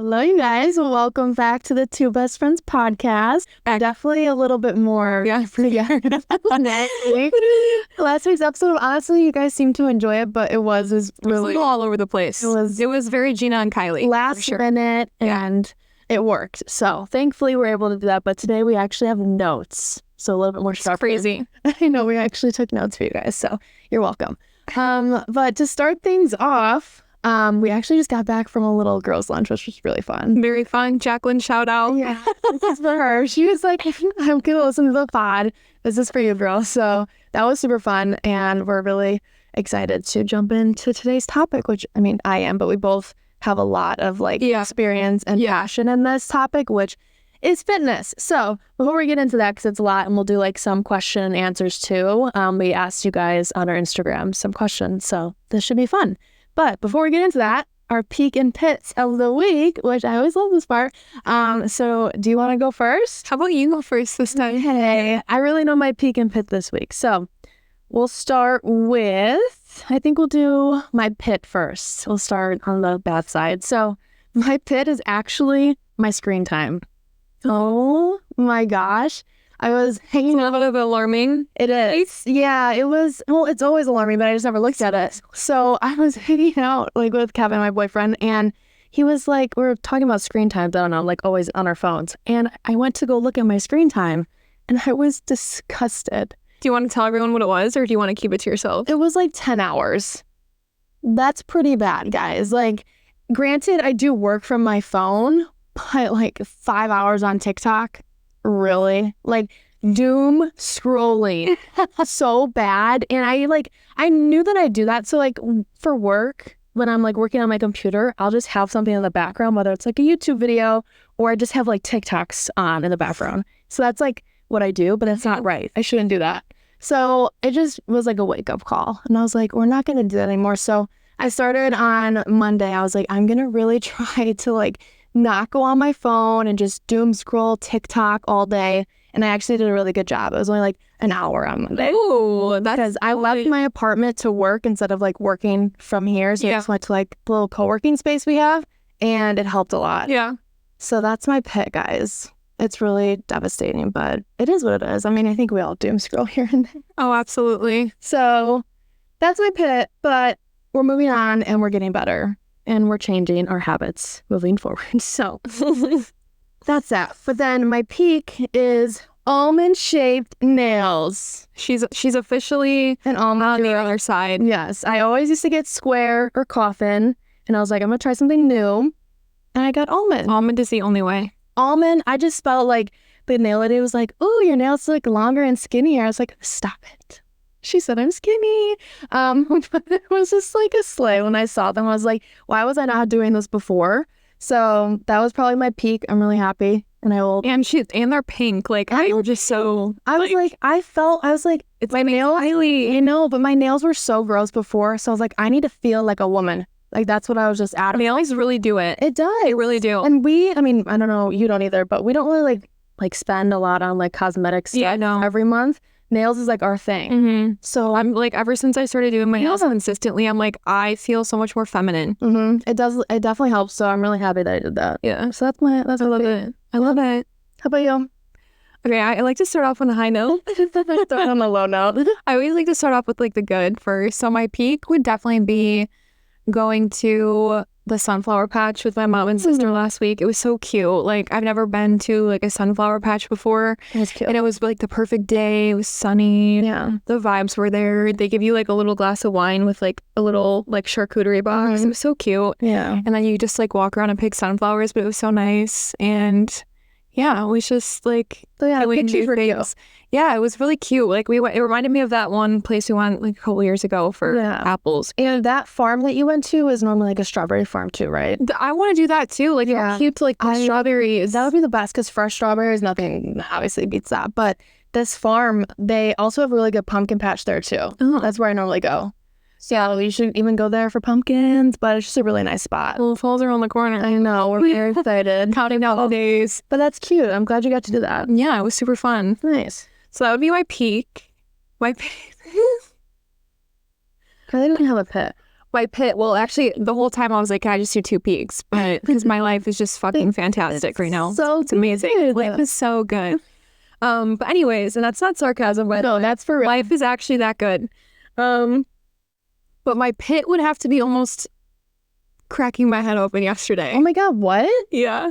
Hello, you guys. Welcome back to the Two Bestfriends Podcast. Definitely a little bit more. Last week's episode, honestly, you guys seemed to enjoy it, but it was really all over the place. It was very Gina and Kylie. Last minute, and it worked. So thankfully, we're able to do that. But today we actually have notes, so a little bit more sharp. Crazy. I know we actually took notes for you guys, so you're welcome. But to start things off, we actually just got back from a little girls' lunch, which was really fun. Very fun. Jacqueline, shout out. Yeah, this is for her. She was like, I'm going to listen to the pod. This is for you, girl. So that was super fun. And we're really excited to jump into today's topic, which, I mean, I am, but we both have a lot of experience and passion in this topic, which is fitness. So before we get into that, because it's a lot, and we'll do like some question and answers too, we asked you guys on our Instagram some questions. So this should be fun. But before we get into that, our peak and pits of the week, which I always love this part. So do you want to go first? How about you go first this time? Hey, I really know my peak and pit this week. So we'll start with, I think we'll do my pit first. We'll start on the bad side. So my pit is actually my screen time. Oh my gosh. I was hanging out. A little bit alarming. It is. Yeah, it was. Well, it's always alarming, but I just never looked at it. So I was hanging out with Kevin, my boyfriend, and he was like, we were talking about screen times, I don't know, always on our phones. And I went to go look at my screen time, and I was disgusted. Do you want to tell everyone what it was, or do you want to keep it to yourself? It was 10 hours. That's pretty bad, guys. Granted, I do work from my phone, but 5 hours on TikTok. Really? Doom scrolling so bad. And I knew that I'd do that. So for work, when I'm working on my computer, I'll just have something in the background, whether it's a YouTube video or I just have TikToks on in the background. So that's what I do, but it's not right. I shouldn't do that. So it just was a wake up call. And I was like, we're not going to do that anymore. So I started on Monday. I was like, I'm going to really try to not go on my phone and just doom scroll TikTok all day. And I actually did a really good job. It was only an hour on Monday. Ooh, that's because I left my apartment to work instead of working from here. So I just went to the little co-working space we have, and it helped a lot. Yeah. So that's my pit, guys. It's really devastating, but it is what it is. I mean, I think we all doom scroll here and there. Oh, absolutely. So that's my pit, but we're moving on and we're getting better. And we're changing our habits moving forward. So that's that. But then my peak is almond-shaped nails. She's officially an almond on the other side. Yes. I always used to get square or coffin. And I was like, I'm going to try something new. And I got almond. Almond is the only way. Almond, I just felt the nail lady was like, ooh, your nails look longer and skinnier. I was like, stop it. She said, I'm skinny. But it was just a slay when I saw them. I was like, why was I not doing this before? So that was probably my peak. I'm really happy. And I will. And they're pink. I were just so. I was it's my nails. I know, but my nails were so gross before. So I was like, I need to feel like a woman. That's what I was just at. Nails really do it. It does. They really do. And I don't know, you don't either, but we don't really spend a lot on cosmetic stuff every month. Nails is our thing. Mm-hmm. So I'm ever since I started doing my nails consistently, I'm I feel so much more feminine. Mm-hmm. It does. It definitely helps. So I'm really happy that I did that. Yeah. So that's I love it. I love it. How about you? Okay, I like to start off on a high note. Start on a low note. I always like to start off with the good first. So my peak would definitely be going to the sunflower patch with my mom and sister last week. It was so cute. I've never been to a sunflower patch before. That's cute. And it was the perfect day. It was sunny. Yeah. The vibes were there. They give you a little glass of wine with a little charcuterie box. Mm-hmm. It was so cute. Yeah. And then you just walk around and pick sunflowers, but it was so nice. And yeah, it was just pictures were cute. Yeah, it was really cute. It reminded me of that one place we went a couple years ago for apples. And that farm that you went to is normally a strawberry farm too, right? I want to do that too. Cute strawberries. That would be the best because fresh strawberries, nothing obviously beats that. But this farm, they also have a really good pumpkin patch there too. Oh. That's where I normally go. So you should even go there for pumpkins, but it's just a really nice spot. Well, fall's around the corner. I know. We're very excited. Counting down the days. But that's cute. I'm glad you got to do that. Yeah, it was super fun. Nice. So that would be my peak. I didn't have a pit. my pit, well, actually, the whole time I was like, can I just do 2 peaks? But because my life is just fucking fantastic right now. So it's amazing. Life is so good. But anyways, and that's not sarcasm, but no, that's for real. Life is actually that good. But my pit would have to be almost cracking my head open yesterday. Oh my God, what? Yeah.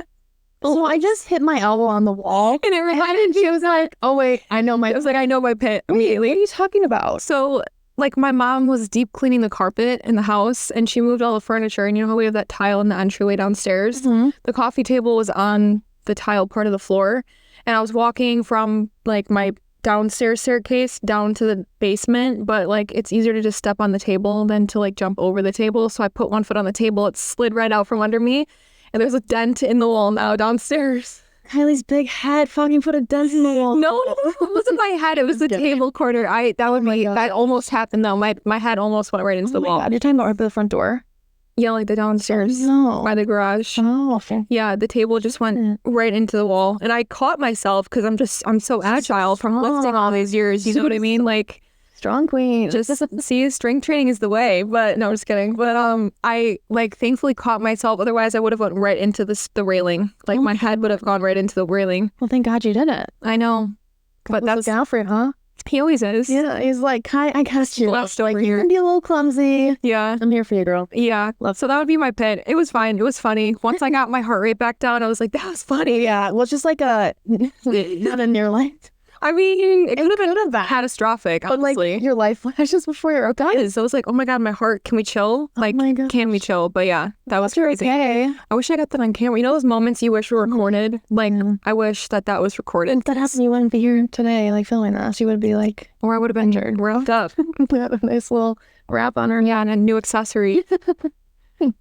So I just hit my elbow on the wall. And it reminded me, She was like, oh wait, I know I was like, I know my pit immediately. What are you talking about? So like my mom was deep cleaning the carpet in the house and she moved all the furniture. And you know how we have that tile in the entryway downstairs? Mm-hmm. The coffee table was on the tile part of the floor. And I was walking from like my downstairs staircase down to the basement, but like it's easier to just step on the table than to like jump over the table. So I put one foot on the table. It slid right out from under me. And there's a dent in the wall now downstairs. Kylie's big head fucking put a dent in the wall. No, it wasn't my head. It was the table corner. That almost happened though. My head almost went right into the wall. God, you're talking about right by the front door? Yeah, like the downstairs. No. By the garage. Oh, okay. Yeah, the table just went right into the wall. And I caught myself because I'm so agile from lifting all these years. You know what I mean? Like, strong queen. Just see, strength training is the way. But no, just kidding. But I like thankfully caught myself. Otherwise, I would have went right into the railing. Like my head would have gone right into the railing. Well, thank God you did it. I know. But that's looking out for you, huh? He always is. Yeah, he's like, Kai, I guessed you. Blessed like, over you here. can be a little clumsy. Yeah. I'm here for you, girl. Yeah. So that would be my pit. It was fine. It was funny. Once I got my heart rate back down, I was like, that was funny. Yeah. Well, it's just like not a near life. I mean, it could have been been catastrophic, but honestly. like your life flashes before your eyes. So I was like, oh my God, my heart, can we chill? Like, my God. can we chill? But yeah, that was crazy. Okay. I wish I got that on camera. You know those moments you wish were recorded? Like, I wish that was recorded. If that happened, you wouldn't be here today, like filming this. You would be like, Or I would have been injured. wrapped up. We had a nice little wrap on her. Yeah, and a new accessory.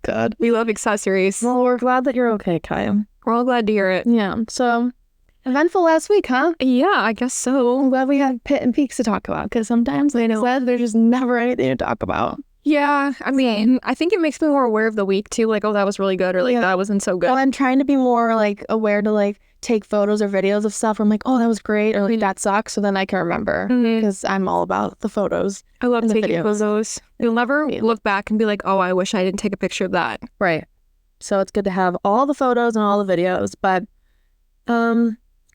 God. We love accessories. Well, we're glad that you're okay, Kaya. We're all glad to hear it. Yeah. So, eventful last week, huh? Yeah, I guess so. I'm glad we had pit and peaks to talk about because sometimes, like I said, there's just never anything to talk about. Yeah, I mean, I think it makes me more aware of the week too. Like, oh, that was really good, or like, that wasn't so good. Well, I'm trying to be more like aware to like take photos or videos of stuff where I'm like, oh, that was great, or like that sucks, so then I can remember because I'm all about the photos. I love and the taking videos. photos. You'll never look back and be like, oh, I wish I didn't take a picture of that. Right. So it's good to have all the photos and all the videos, but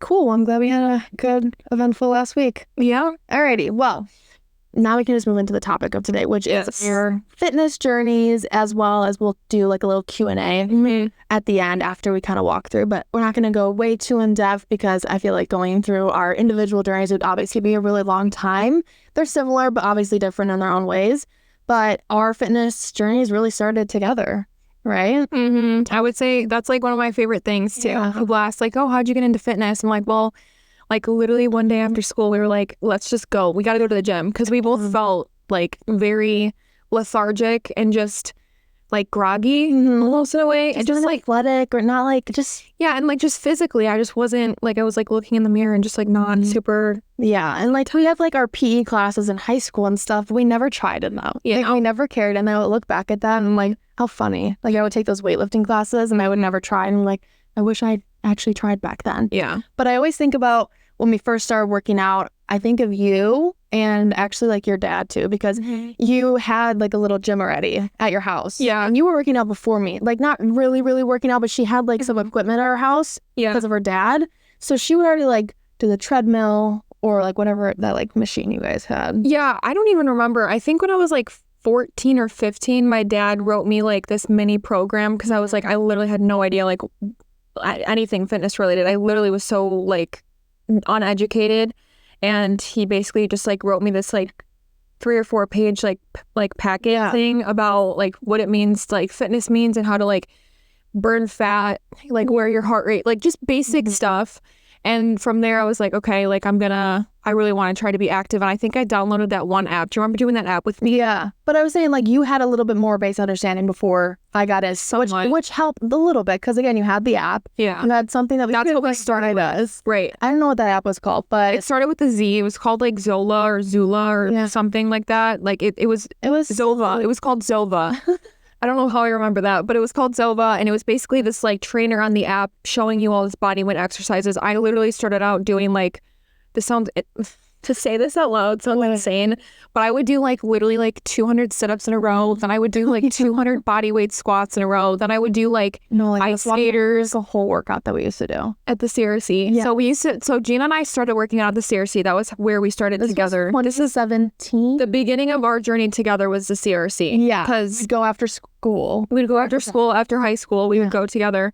cool. I'm glad we had a good eventful last week. Yeah. Alrighty. Well, now we can just move into the topic of today, which is your fitness journeys, as well as we'll do like a little Q&A at the end after we kind of walk through. But we're not going to go way too in depth because I feel like going through our individual journeys would obviously be a really long time. They're similar, but obviously different in their own ways. But our fitness journeys really started together, right? I would say that's like one of my favorite things too. Yeah. People ask like, oh, how'd you get into fitness? I'm like, well, like literally one day after school, we were like, let's just go. We got to go to the gym because we both felt like very lethargic and just like groggy almost in a way. And just like athletic or not like just. Yeah. And like just physically, I just wasn't like, I was like looking in the mirror and just like not super. Yeah. And like we have like our PE classes in high school and stuff. We never tried it though. Yeah. Like, we never cared. And I would look back at that and I'm like, how funny. Like I would take those weightlifting classes and I would never try. And I'm like, I wish I'd actually tried back then. Yeah. But I always think about when we first started working out, I think of you and actually like your dad too, because you had like a little gym already at your house. Yeah. And you were working out before me, like not really working out, but she had like some equipment at her house because of her dad. So she would already like do the treadmill or like whatever that like machine you guys had. Yeah. I don't even remember. I think when I was like 14 or 15, my dad wrote me like this mini program because I was like, I literally had no idea like anything fitness related. I literally was so like uneducated, and he basically just like wrote me this like 3 or 4 page like packet thing about like what it means, like fitness means, and how to like burn fat, like where your heart rate, like just basic stuff. And from there I was like, okay, like I really want to try to be active. And I think I downloaded that one app. Do you remember doing that app with me? Yeah. But I was saying like you had a little bit more base understanding before I got it, which helped a little bit because again, you had the app. Yeah. You had something that That's what we started with. Right. I don't know what that app was called, but it started with a Z. It was called like Zola or Zula or something like that. Like it was Zova. It was called Zova. I don't know how I remember that, but it was called Zova, and it was basically this like trainer on the app showing you all this body weight exercises. I literally started out doing like, this sounds to say this out loud sounds insane, but I would do like literally like 200 sit-ups in a row. Then I would do like 200 body weight squats in a row. Then I would do like ice skaters. The whole workout that we used to do at the CRC. Yeah. So Gina and I started working out at the CRC. That was where we started together. This is 2017. The beginning of our journey together was the CRC. Yeah. Because we'd go after school. We'd go after school, after high school. We would go together.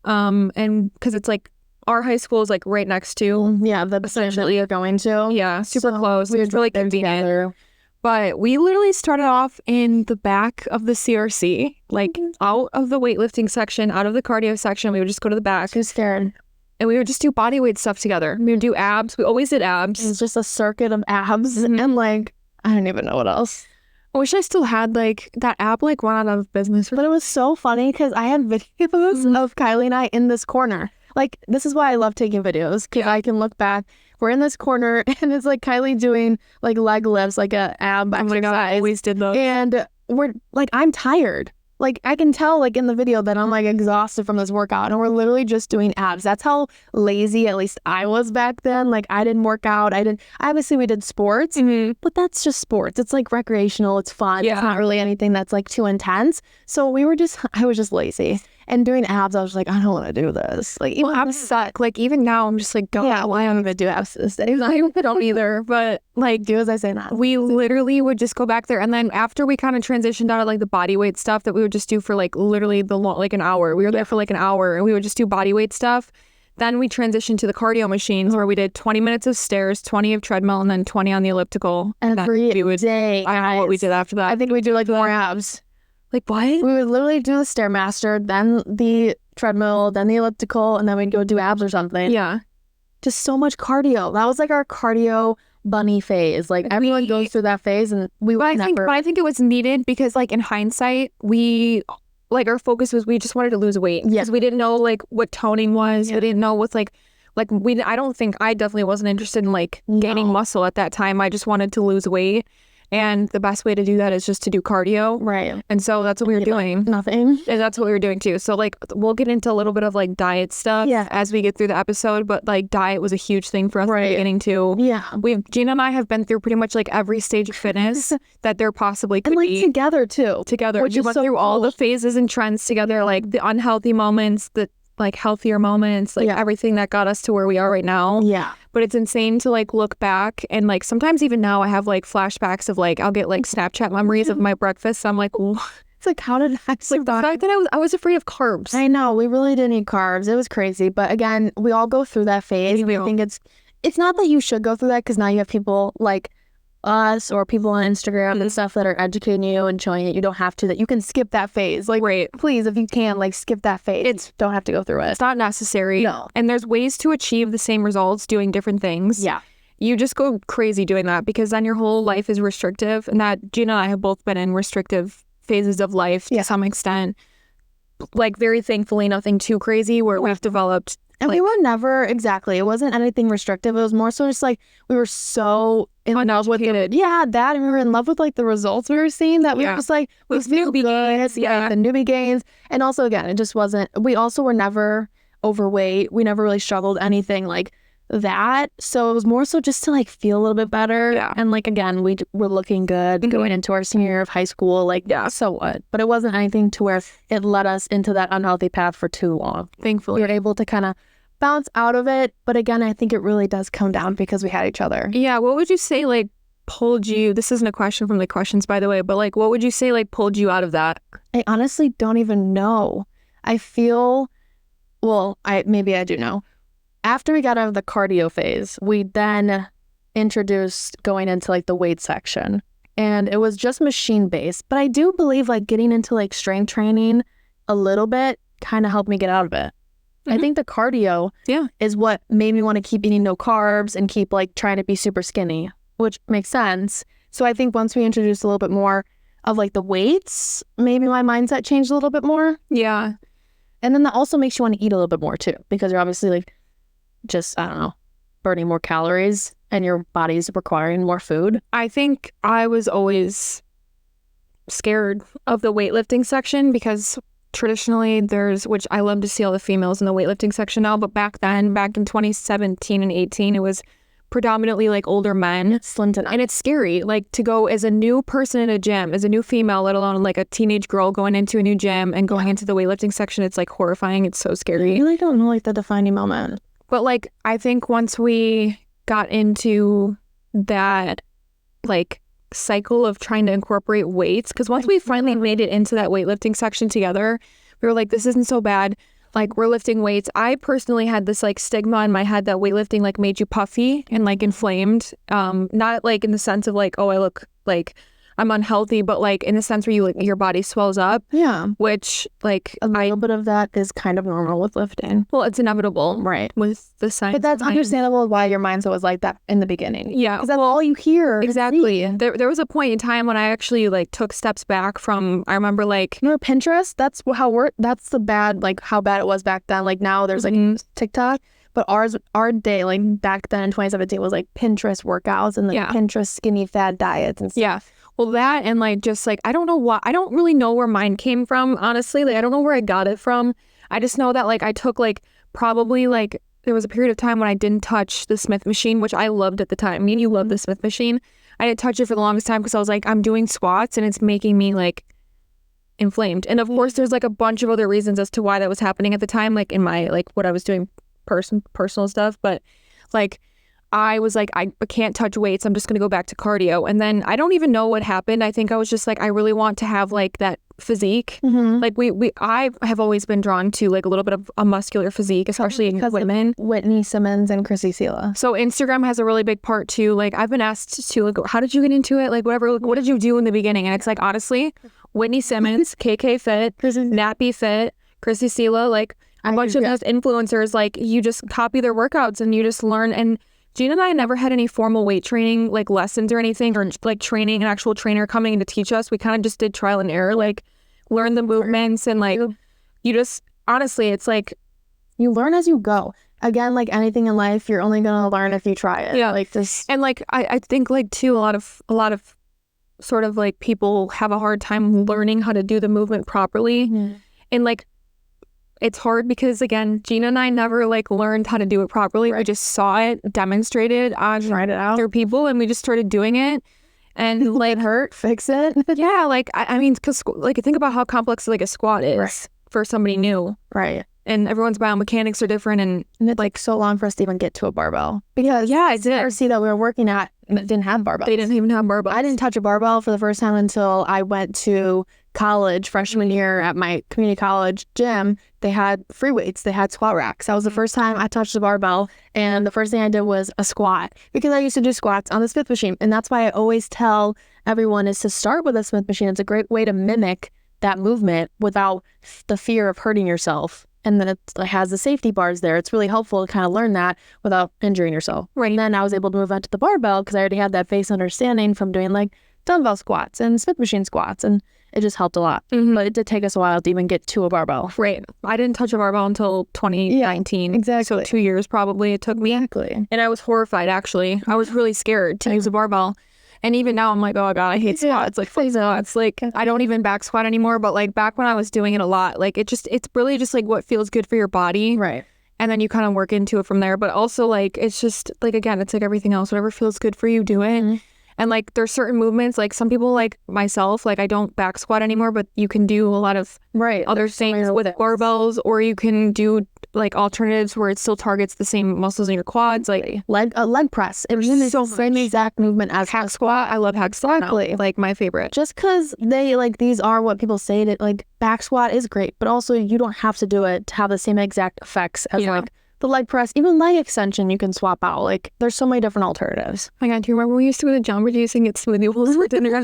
And because it's like, our high school is like right next to the position that you're going to. Yeah, super close. It was really convenient. Together. But we literally started off in the back of the CRC, like out of the weightlifting section, out of the cardio section. We would just go to the back. Too scared. And we would just do body weight stuff together. We would do abs. We always did abs. It was just a circuit of abs and like, I don't even know what else. I wish I still had like that app like went out of business. But it was so funny because I had videos of Kylie and I in this corner. Like, this is why I love taking videos, because I can look back. We're in this corner, and it's like Kylie doing like leg lifts, like a ab exercise. Oh my God, I always did those. And we're like, I'm tired. Like, I can tell like in the video that I'm like exhausted from this workout, and we're literally just doing abs. That's how lazy at least I was back then. Like, I didn't work out. Obviously we did sports, but that's just sports. It's like recreational. It's fun. Yeah. It's not really anything that's like too intense. So I was just lazy. And doing abs, I was like, I don't want to do this. Like, even abs suck. Like, even now, I'm just like, why am I going to do abs to this day? I don't either. But, like, do as I say not. We literally would just go back there. And then after we kind of transitioned out of, like, the body weight stuff that we would just do for, like, literally an hour. We were there for, like, an hour. And we would just do body weight stuff. Then we transitioned to the cardio machines where we did 20 minutes of stairs, 20 of treadmill, and then 20 on the elliptical. Every day. I don't know what we did after that. I think we do, like, more abs. Like, what? We would literally do the Stairmaster, then the treadmill, then the elliptical, and then we'd go do abs or something. Yeah. Just so much cardio. That was like our cardio bunny phase. Like, everyone goes through that phase, and I think it was needed because, like, in hindsight, our focus was we just wanted to lose weight. Yes. We didn't know, like, what toning was. Yeah. We didn't know what's, I definitely wasn't interested in, like, gaining muscle at that time. I just wanted to lose weight. And the best way to do that is just to do cardio. Right. And so that's what we were doing. Nothing. And that's what we were doing too. So like we'll get into a little bit of like diet stuff as we get through the episode. But like diet was a huge thing for us at the beginning too. Yeah. Gina and I have been through pretty much like every stage of fitness that there possibly could be. And like together too. Together. We went through all the phases and trends together, like the unhealthy moments, the like healthier moments, like everything that got us to where we are right now. Yeah. But it's insane to like look back and like sometimes even now I have like flashbacks of like I'll get like Snapchat memories of my breakfast. So I'm like, it's like how did I like the fact that I was afraid of carbs. I know, we really didn't eat carbs. It was crazy. But again, we all go through that phase. I think it's not that you should go through that because now you have people like us or people on Instagram and stuff that are educating you and showing it. You don't have to, that you can skip that phase. Like, please, if you can, like skip that phase. Don't have to go through it. It's not necessary. No. And there's ways to achieve the same results doing different things. Yeah. You just go crazy doing that because then your whole life is restrictive. And that Gina and I have both been in restrictive phases of life to some extent. Like very thankfully, nothing too crazy where we've developed. And we were never, exactly, it wasn't anything restrictive. It was more so just like, we were so in love with it. Yeah, that, and we were in love with like the results we were seeing that we were just like, we feel good, the newbie gains. And also again, it just wasn't, we also were never overweight. We never really struggled anything like that. So it was more so just to like feel a little bit better. Yeah. And like, again, we were looking good going into our senior year of high school. Like, so what? But it wasn't anything to where it led us into that unhealthy path for too long. Thankfully. We were able to kind of bounce out of it. But again, I think it really does come down because we had each other. Yeah. What would you say like pulled you, this isn't a question from the questions by the way, but like what would you say like pulled you out of that? I honestly don't even know. I feel, well, maybe I do know. After we got out of the cardio phase, we then introduced going into like the weight section, and it was just machine based. But I do believe like getting into like strength training a little bit kind of helped me get out of it. I think the cardio is what made me want to keep eating no carbs and keep like trying to be super skinny, which makes sense. So I think once we introduced a little bit more of like the weights, maybe my mindset changed a little bit more. Yeah. And then that also makes you want to eat a little bit more too, because you're obviously like just, I don't know, burning more calories and your body's requiring more food. I think I was always scared of the weightlifting section because traditionally which I love to see all the females in the weightlifting section now, but back then, back in 2017 and 18, it was predominantly like older men. Slim to And it's scary, like to go as a new person in a gym, as a new female, let alone like a teenage girl going into a new gym and going into the weightlifting section. It's like horrifying. It's so I scary. really don't know like the defining moment. But like, I think once we got into that like cycle of trying to incorporate weights, because once we finally made it into that weightlifting section together, we were like, this isn't so bad. Like, we're lifting weights. I personally had this like stigma in my head that weightlifting like made you puffy and like inflamed. Not like in the sense of like, oh, I look like I'm unhealthy, but like in the sense where you like your body swells up. Yeah. Which like a little bit of that is kind of normal with lifting. Well, it's inevitable, right? With the science. But that's understandable why your mindset was like that in the beginning. Yeah. Because that's all you hear. Exactly. There was a point in time when I actually like took steps back from, I remember like, you know, Pinterest, that's that's the bad, like how bad it was back then. Like now there's like TikTok, but our day, like back then in 2017 was like Pinterest workouts and like Pinterest skinny fad diets and stuff. Yeah. Well, that and like just like, I don't know what, I don't really know where mine came from, honestly. Like, I don't know where I got it from. I just know that like I took like probably like, there was a period of time when I didn't touch the Smith machine, which I loved at the time. Me and you loved the Smith machine. I didn't touch it for the longest time because I was like, I'm doing squats and it's making me like inflamed. And of course, there's like a bunch of other reasons as to why that was happening at the time, like in my, like what I was doing personal stuff. But like, I was like, I can't touch weights. I'm just going to go back to cardio. And then I don't even know what happened. I think I was just like, I really want to have like that physique. Like I have always been drawn to like a little bit of a muscular physique, especially in women. Whitney Simmons and Chrissy Sela. So Instagram has a really big part too. Like I've been asked to like, how did you get into it? Like whatever, like, what did you do in the beginning? And it's like, honestly, Whitney Simmons, KK Fit, Nappy Fit, Chrissy Sela, like a bunch of those influencers, like you just copy their workouts and you just learn. And Gina and I never had any formal weight training, like lessons or anything, or like training, an actual trainer coming in to teach us. We kind of just did trial and error, like learn the movements and like you just, honestly, it's like you learn as you go. Again, like anything in life, you're only going to learn if you try it. Yeah. Like this. And like, I think like too, a lot of sort of like people have a hard time learning how to do the movement properly. And like, it's hard because again, Gina and I never like learned how to do it properly. I just saw it demonstrated on tried it out through people and we just started doing it and like hurt, fix it. Yeah. Like, I mean, cause like think about how complex like a squat is for somebody new. Right. And everyone's biomechanics are different and it's like so long for us to even get to a barbell. Because I did. RC that we were working at didn't have barbells. They didn't even have barbells. I didn't touch a barbell for the first time until I went to college, freshman year at my community college gym. They had free weights. They had squat racks. That was the first time I touched the barbell. And the first thing I did was a squat because I used to do squats on the Smith machine. And that's why I always tell everyone is to start with a Smith machine. It's a great way to mimic that movement without the fear of hurting yourself. And then it has the safety bars there. It's really helpful to kind of learn that without injuring yourself. Right. And then I was able to move on to the barbell because I already had that base understanding from doing like dumbbell squats and Smith machine squats. And it just helped a lot. But it did take us a while to even get to a barbell. Right. I didn't touch a barbell until 2019. Exactly. So 2 years probably it took me. Exactly. And I was horrified, actually. I was really scared to use a barbell. And even now I'm like, oh God, I hate squats. Like, it's like, I don't even back squat anymore. But like back when I was doing it a lot, like it's really just like what feels good for your body. Right. And then you kind of work into it from there. But also like, it's just like, again, it's like everything else, whatever feels good for you, do it. And like there's certain movements, like some people like myself, like I don't back squat anymore, but you can do a lot of other things with barbells, or you can do like alternatives where it still targets the same muscles in your quads, like leg press. It was the same exact movement as hack squat. I love hack squat. Exactly. Like my favorite. Just because they like these are what people say that like back squat is great, but also you don't have to do it to have the same exact effects as like the leg press, even leg extension you can swap out. Like there's so many different alternatives. Oh my God, do you remember when we used to go to Jamba Juice and get smoothie bowls for dinner?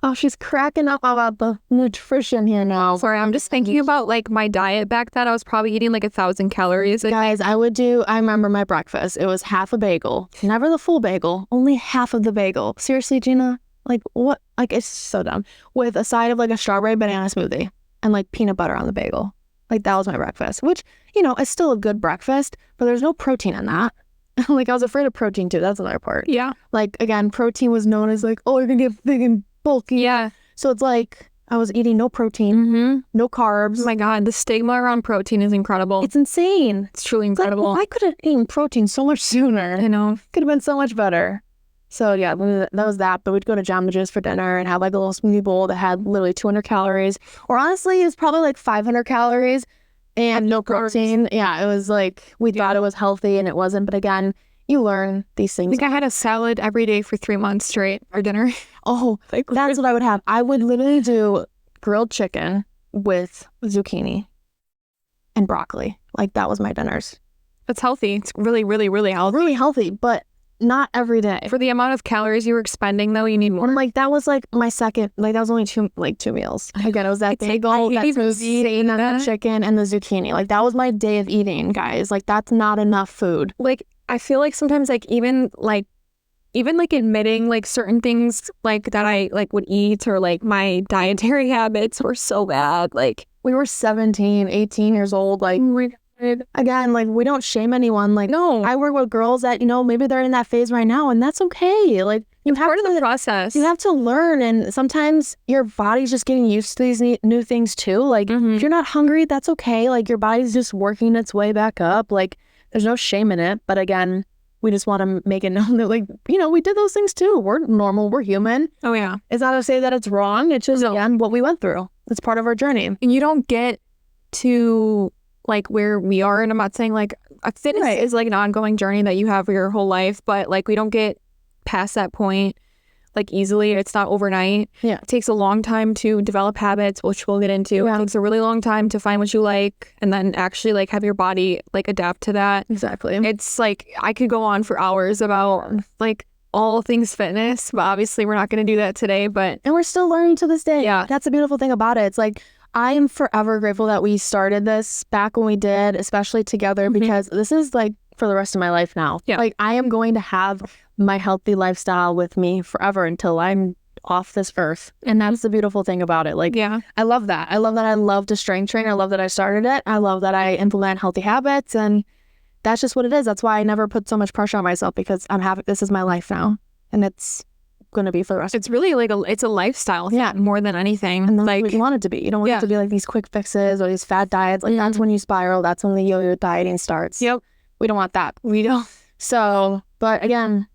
Oh, she's cracking up about the nutrition here now. Sorry, I'm just thinking about like my diet back then. I was probably eating like 1,000 calories. Guys, I remember my breakfast. It was half a bagel, never the full bagel, only half of the bagel. Seriously, Gina? Like what? Like it's so dumb. With a side of like a strawberry banana smoothie and like peanut butter on the bagel. Like that was my breakfast, which, you know, is still a good breakfast, but there's no protein in that. Like I was afraid of protein too. That's another part. Yeah. Like again, protein was known as like, oh, you're gonna get big and bulky. Yeah. So it's like, I was eating no protein, no carbs. Oh my God, the stigma around protein is incredible. It's insane. It's truly incredible. Like, I could have eaten protein so much sooner. I know. Could have been so much better. So yeah, that was that. But we'd go to Jamba Juice for dinner and have like a little smoothie bowl that had literally 200 calories. Or honestly, it's probably like 500 calories and no protein. Yeah, it was like, we thought it was healthy and it wasn't. But again, you learn these things. I think I had a salad every day for 3 months straight for dinner. Oh, that's what I would have. I would literally do grilled chicken with zucchini and broccoli. Like, that was my dinners. That's healthy. It's really, really, really healthy. Really healthy, but not every day. For the amount of calories you were expending, though, you need more. And like, that was like my second, like that was only two meals. Again, it was that bagel, that smoothie, and the chicken and the zucchini. Like, that was my day of eating, guys. Like, that's not enough food. Like, I feel like sometimes like even admitting like certain things like that I like would eat, or like my dietary habits were so bad. Like, we were 17, 18 years old. Like, again, like, we don't shame anyone. Like, no, I work with girls that, you know, maybe they're in that phase right now, and that's okay. Like, you have part of the process. You have to learn, and sometimes your body's just getting used to these new things too. Like, if you're not hungry, that's okay. Like, your body's just working its way back up. Like, there's no shame in it. But again, we just want to make it known that, like, you know, we did those things too. We're normal. We're human. Oh, yeah. It's not to say that it's wrong. It's just, again, what we went through. It's part of our journey. And you don't get to, like, where we are. And I'm not saying, like, fitness is, like, an ongoing journey that you have your whole life. But, like, we don't get past that point, like, easily. It's not overnight. Yeah. It takes a long time to develop habits, which we'll get into. Yeah. It takes a really long time to find what you like and then actually, like, have your body, like, adapt to that. Exactly. It's, like, I could go on for hours about, like, all things fitness, but obviously we're not going to do that today. But and we're still learning to this day. Yeah. That's the beautiful thing about it. It's like, I am forever grateful that we started this back when we did, especially together, because this is like for the rest of my life now. Yeah. Like, I am going to have my healthy lifestyle with me forever until I'm off this earth. And that's the beautiful thing about it. Like, yeah, I love that. I love that I love to strength train. I love that I started it. I love that I implement healthy habits, and that's just what it is. That's why I never put so much pressure on myself, because I'm happy. This is my life now, and it's going to be for the rest. It's really like it's a lifestyle thing more than anything. And that's like what you want it to be. You don't want it to be like these quick fixes or these fad diets. Like, that's when you spiral. That's when the yo-yo dieting starts. Yep. We don't want that. We don't. So, but again,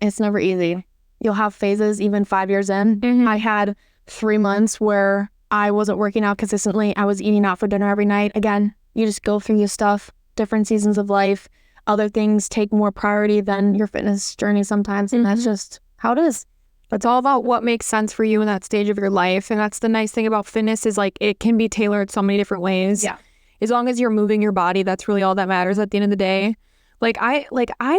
it's never easy. You'll have phases even 5 years in. I had 3 months where I wasn't working out consistently. I was eating out for dinner every night. Again, you just go through your stuff, different seasons of life. Other things take more priority than your fitness journey sometimes. And that's just how it is. It's all about what makes sense for you in that stage of your life. And that's the nice thing about fitness, is like it can be tailored so many different ways. Yeah. As long as you're moving your body, that's really all that matters at the end of the day. Like I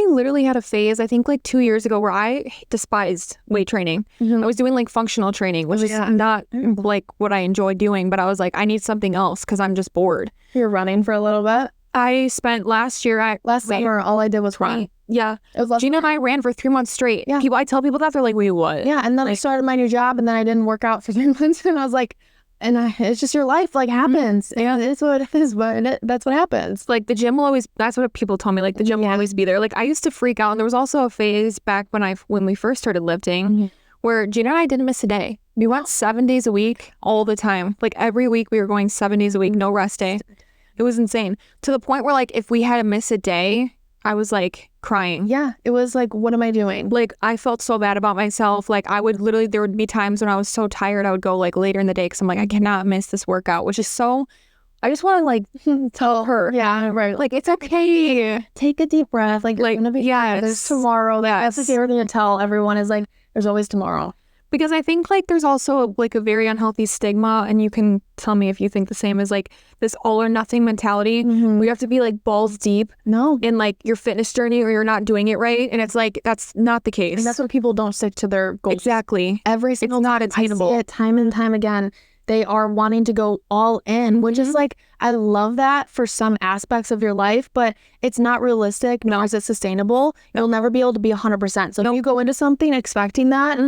literally had a phase, I think like 2 years ago, where I despised weight training. I was doing like functional training, which is not like what I enjoy doing, but I was like, I need something else because I'm just bored. You're running for a little bit. I spent last summer, all I did was run. Yeah. Gina and I ran for 3 months straight. Yeah. I tell people that, they're like, wait, what? Yeah. And then I started my new job, and then I didn't work out for 3 months, and I was like, it's just your life, like, happens. Yeah, it's what it is, but that's what happens. Like, the gym will always, that's what people told me, like, the gym will always be there. Like, I used to freak out, and there was also a phase back when we first started lifting where Gina and I didn't miss a day. We went 7 days a week all the time. Like, every week we were going 7 days a week, no rest day. It was insane. To the point where, like, if we had to miss a day, I was, like, crying. Yeah. It was like, what am I doing? Like, I felt so bad about myself. Like, I would literally, there would be times when I was so tired, I would go, like, later in the day because I'm like, I cannot miss this workout, which is so, I just want to, like, tell her. Yeah, right. Like, it's okay. Take a deep breath. Like, you're gonna be, there's tomorrow. That's the favorite thing to tell everyone is, like, there's always tomorrow. Because I think, like, there's also, like, a very unhealthy stigma, and you can tell me if you think the same, is, like, this all or nothing mentality. We have to be, like, balls deep in, like, your fitness journey, or you're not doing it right. And it's, like, that's not the case. And that's when people don't stick to their goals. Exactly. Every single time. It's not attainable. I see it time and time again. They are wanting to go all in, which is, like, I love that for some aspects of your life, but it's not realistic, nor is it sustainable. You'll never be able to be 100%. So if you go into something expecting that,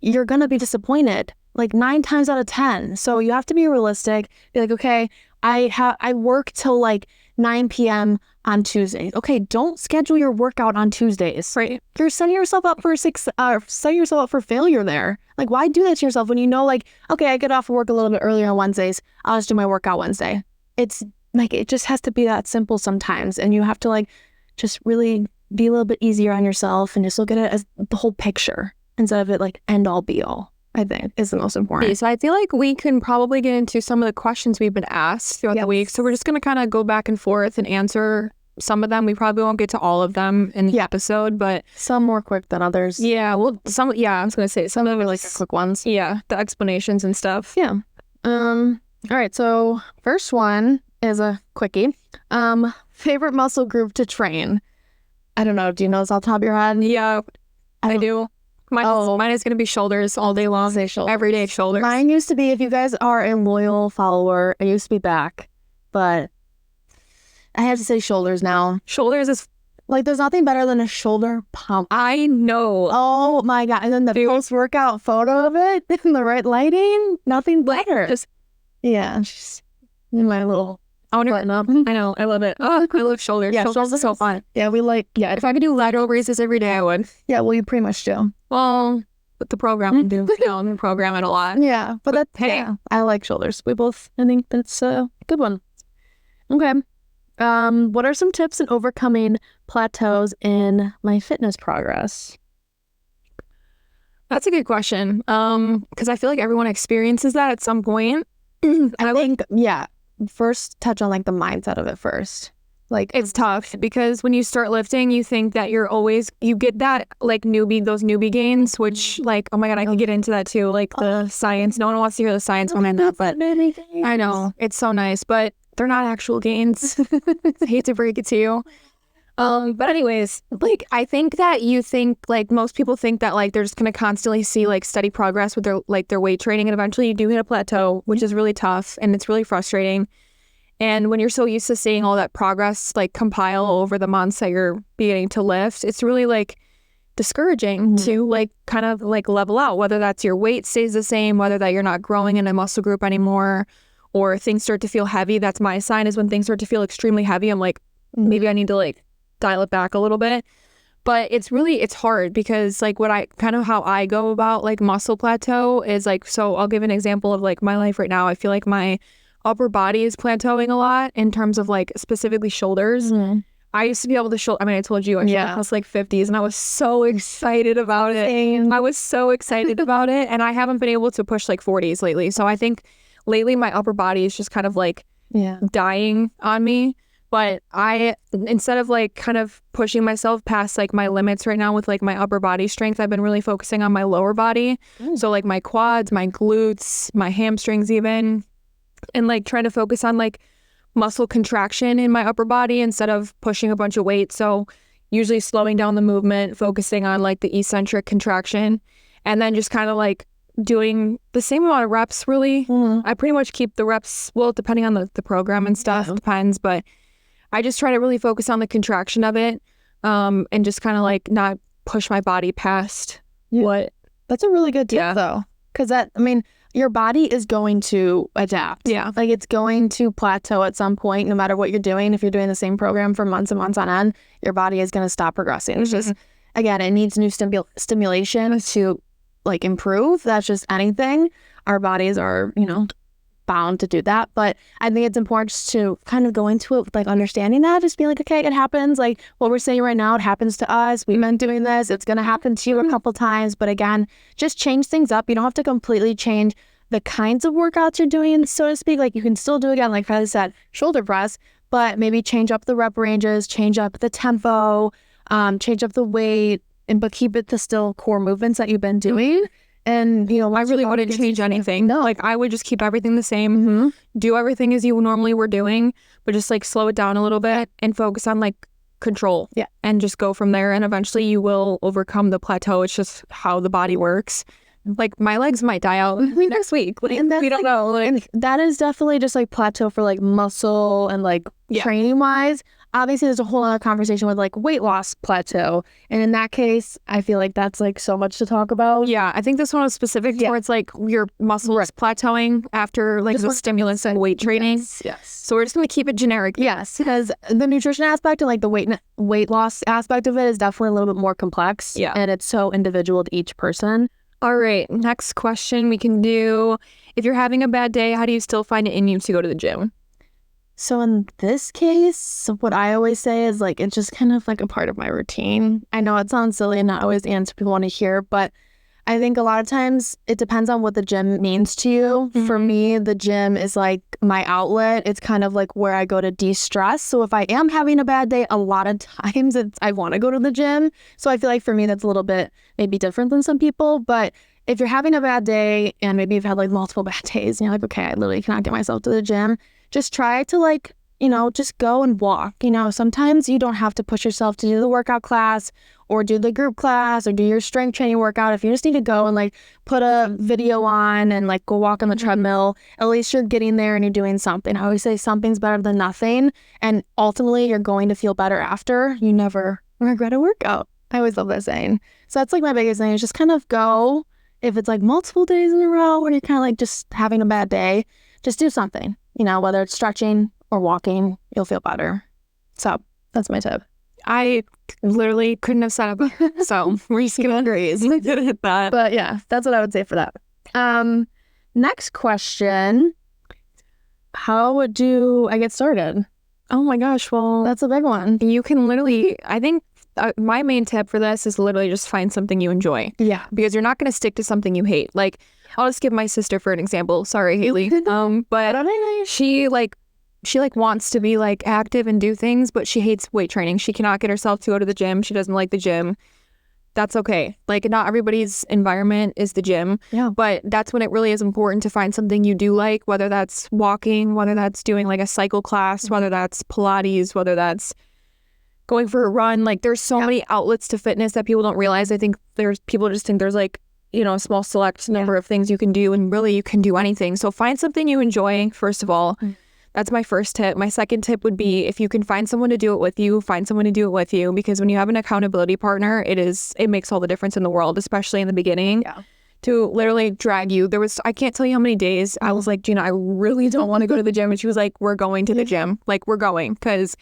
you're going to be disappointed, like 9 times out of 10. So you have to be realistic. Be like, okay, I work till like 9 p.m. on Tuesdays. Okay, don't schedule your workout on Tuesdays. Right. You're setting yourself up for failure there. Like, why do that to yourself when you know, like, okay, I get off of work a little bit earlier on Wednesdays. I'll just do my workout Wednesday. It's like, it just has to be that simple sometimes. And you have to like, just really be a little bit easier on yourself and just look at it as the whole picture instead of it like end all be all, I think is the most important. So I feel like we can probably get into some of the questions we've been asked throughout the week. So we're just going to kind of go back and forth and answer some of them. We probably won't get to all of them in the episode, but some more quick than others. Yeah, well, I was going to say some of them are like quick ones. Yeah, the explanations and stuff. Yeah. All right, so first one is a quickie. Favorite muscle group to train? I don't know. Do you know this off the top of your head? Yeah, I do. Mine is going to be shoulders all day long. Every day shoulders. Mine used to be, if you guys are a loyal follower, it used to be back. But I have to say shoulders now. Shoulders is... Like, there's nothing better than a shoulder pump. I know. Oh, my God. And then the post-workout photo of it in the right lighting. Nothing better. Just in my little... button up. I know. I love it. Oh, I love shoulders. Yeah, shoulders are so fun. Yeah, if I could do lateral raises every day, I would. Yeah, well, you pretty much do. Well, with the program, I do. I program it a lot. Yeah, but I like shoulders. I think that's a good one. Okay. What are some tips in overcoming plateaus in my fitness progress? That's a good question. Because I feel like everyone experiences that at some point. I think, first touch on like the mindset of it first. Like, it's tough because when you start lifting, you think that you get that like those newbie gains, which like, oh my God, I could get into that too. Like the science, no one wants to hear the science behind that, but I know it's so nice, but they're not actual gains. I hate to break it to you. But anyways, like, I think that most people think that like they're just going to constantly see like steady progress with their weight training. And eventually you do hit a plateau, which is really tough and it's really frustrating. And when you're so used to seeing all that progress like compile over the months that you're beginning to lift, it's really like discouraging to like kind of like level out, whether that's your weight stays the same, whether that you're not growing in a muscle group anymore, or things start to feel heavy. That's my sign, is when things start to feel extremely heavy. I'm like, maybe I need to like dial it back a little bit. But it's hard because like how I go about like muscle plateau is like, so I'll give an example of like my life right now. I feel like my upper body is plateauing a lot in terms of like specifically shoulders. I used to be able to I told you I was like 50s and I was so excited about it. I was so excited about it, and I haven't been able to push like 40s lately. So I think lately my upper body is just kind of like dying on me. But instead of like kind of pushing myself past like my limits right now with like my upper body strength, I've been really focusing on my lower body. So like my quads, my glutes, my hamstrings even, and like trying to focus on like muscle contraction in my upper body instead of pushing a bunch of weight. So usually slowing down the movement, focusing on like the eccentric contraction, and then just kind of like doing the same amount of reps really. I pretty much keep the reps, well, depending on the program and stuff, depends, but I just try to really focus on the contraction of it, and just kind of like not push my body past what. That's a really good tip though. Because your body is going to adapt. Yeah. Like, it's going to plateau at some point, no matter what you're doing. If you're doing the same program for months and months on end, your body is going to stop progressing. It's just, again, it needs new stimulation to like improve. That's just anything. Our bodies are, bound to do that. But I think it's important just to kind of go into it with like understanding that, just be like, okay, it happens. Like what we're saying right now, it happens to us. We've been doing this. It's going to happen to you a couple times. But again, just change things up. You don't have to completely change the kinds of workouts you're doing, so to speak. Like, you can still do, again, like I said, shoulder press, but maybe change up the rep ranges, change up the tempo, change up the weight, but keep it to still core movements that you've been doing. And, I really wouldn't change anything. No, like I would just keep everything the same, do everything as you normally were doing, but just like slow it down a little bit and focus on like control. And just go from there. And eventually you will overcome the plateau. It's just how the body works. like my legs might die out next week. Like, we don't know. Like, and that is definitely just like plateau for like muscle and like training wise. Obviously, there's a whole other conversation with like weight loss plateau. And in that case, I feel like that's like so much to talk about. Yeah, I think this one was specific where it's like your muscles plateauing after like the stimulus and weight training. Yes. So we're just going to keep it generic. Yes, because the nutrition aspect and like the weight loss aspect of it is definitely a little bit more complex. Yeah. And it's so individual to each person. All right, next question we can do. If you're having a bad day, how do you still find it in you to go to the gym? So in this case, what I always say is like, it's just kind of like a part of my routine. I know it sounds silly and not always the answer people want to hear, but I think a lot of times it depends on what the gym means to you. Mm-hmm. For me, the gym is like my outlet. It's kind of like where I go to de-stress. So if I am having a bad day, a lot of times I want to go to the gym. So I feel like for me, that's a little bit maybe different than some people. But if you're having a bad day and maybe you've had like multiple bad days and you're like, okay, I literally cannot get myself to the gym, just try to like, just go and walk. Sometimes you don't have to push yourself to do the workout class or do the group class or do your strength training workout. If you just need to go and like put a video on and like go walk on the treadmill, at least you're getting there and you're doing something. I always say something's better than nothing. And ultimately you're going to feel better after. You never regret a workout. I always love that saying. So that's like my biggest thing is just kind of go. If it's like multiple days in a row or you're kind of like just having a bad day, just do something, whether it's stretching or walking, you'll feel better. So that's my tip. I literally couldn't have said it. So we're just going to agree. I did hit that. But yeah, that's what I would say for that. Next question. How do I get started? Oh my gosh. Well, that's a big one. You can literally, I think my main tip for this is literally just find something you enjoy. Yeah. Because you're not going to stick to something you hate. Like, I'll just give my sister for an example. Sorry, Haley. But she wants to be like active and do things, but she hates weight training. She cannot get herself to go to the gym. She doesn't like the gym. That's okay. Like, not everybody's environment is the gym. Yeah. But that's when it really is important to find something you do like, whether that's walking, whether that's doing like a cycle class, whether that's Pilates, whether that's going for a run. Like, there's so many outlets to fitness that people don't realize. I think people just think there's like, a small select number of things you can do, and really you can do anything. So find something you enjoy, first of all. That's my first tip. My second tip would be, if you can find someone to do it with you, find someone to do it with you, because when you have an accountability partner, it makes all the difference in the world, especially in the beginning. Yeah. To literally drag you. I can't tell you how many days I was like, Gina, I really don't want to go to the gym. And she was like, we're going to the gym. Like, we're going, because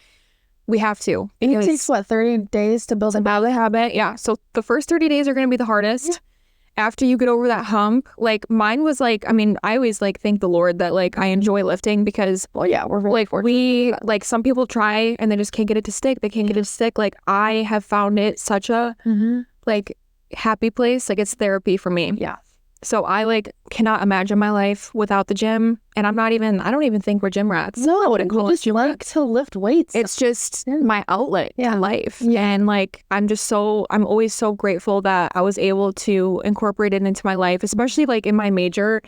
we have to. It takes 30 days to build a habit. Yeah. So the first 30 days are going to be the hardest. Yeah. After you get over that hump, like mine was like, I always like thank the Lord that like I enjoy lifting, because we're really like fortunate. Some people try and they just can't get it to stick. They can't get it to stick. Like, I have found it such a like happy place. Like, it's therapy for me. Yeah. So I like cannot imagine my life without the gym. And I don't even think we're gym rats. No, I wouldn't call it gym like to lift weights. It's just my outlet in life. Yeah. And like, I'm always so grateful that I was able to incorporate it into my life, especially like in my major.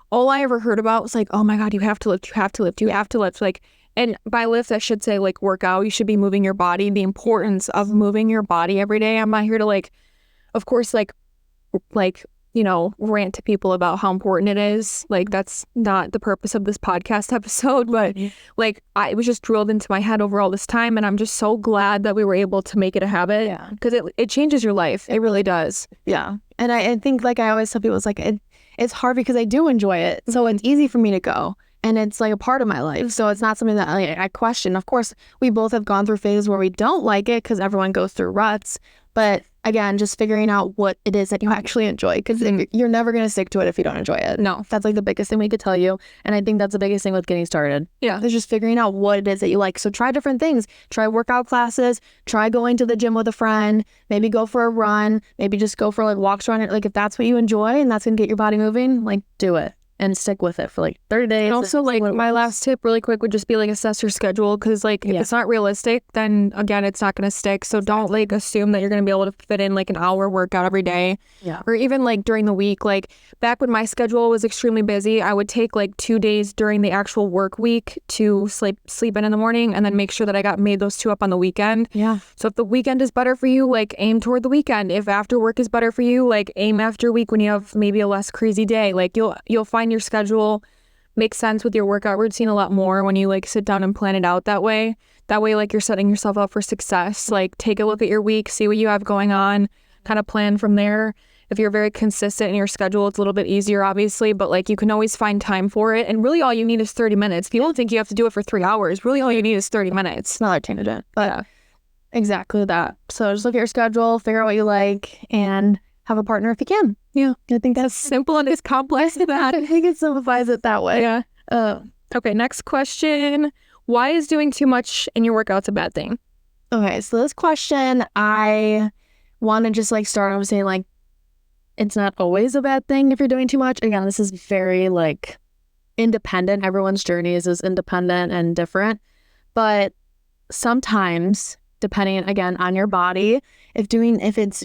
All I ever heard about was like, oh my God, you have to lift, you have to lift, you have to lift. Like, and by lift, I should say like workout. You should be moving your body, the importance of moving your body every day. I'm not here to like, of course, like, rant to people about how important it is. Like, that's not the purpose of this podcast episode, but like, it was just drilled into my head over all this time. And I'm just so glad that we were able to make it a habit. Yeah. Because it changes your life. It really does. Yeah. And I think, like I always tell people, it's like, it's hard because I do enjoy it. So it's easy for me to go. And it's like a part of my life. So it's not something that I question. Of course, we both have gone through phases where we don't like it, because everyone goes through ruts. But again, just figuring out what it is that you actually enjoy, because you're never going to stick to it if you don't enjoy it. No. That's like the biggest thing we could tell you. And I think that's the biggest thing with getting started. Yeah. It's just figuring out what it is that you like. So try different things. Try workout classes. Try going to the gym with a friend. Maybe go for a run. Maybe just go for like walks around it. Like, if that's what you enjoy and that's going to get your body moving, like, do it. and stick with it for like 30 days. And also, like, my last tip really quick would just be like assess your schedule, because like if it's not realistic, then again it's not going to stick. So don't like assume that you're going to be able to fit in like an hour workout every day, or even like during the week. Like back when my schedule was extremely busy, I would take like 2 days during the actual work week to sleep in the morning, and then make sure that I made those 2 up on the weekend. So if the weekend is better for you, like aim toward the weekend. If after work is better for you, like aim after week when you have maybe a less crazy day. Like you'll find your schedule makes sense with your workout routine a lot more when you like sit down and plan it out that way. Like you're setting yourself up for success. Like take a look at your week, see what you have going on, kind of plan from there. If you're very consistent in your schedule, it's a little bit easier, obviously, but like you can always find time for it. And really all you need is 30 minutes. People think you have to do it for 3 hours. Really all you need is 30 minutes. Another tangent, but exactly that. So just look at your schedule, figure out what you like, and have a partner if you can. I think that's simple and as complex as that. I think it simplifies it that way. Okay, next question. Why is doing too much in your workouts a bad thing? Okay, so this question, I want to just like start off saying like, it's not always a bad thing if you're doing too much. Again, this is very like independent. Everyone's journey is independent and different. But sometimes, depending again on your body, if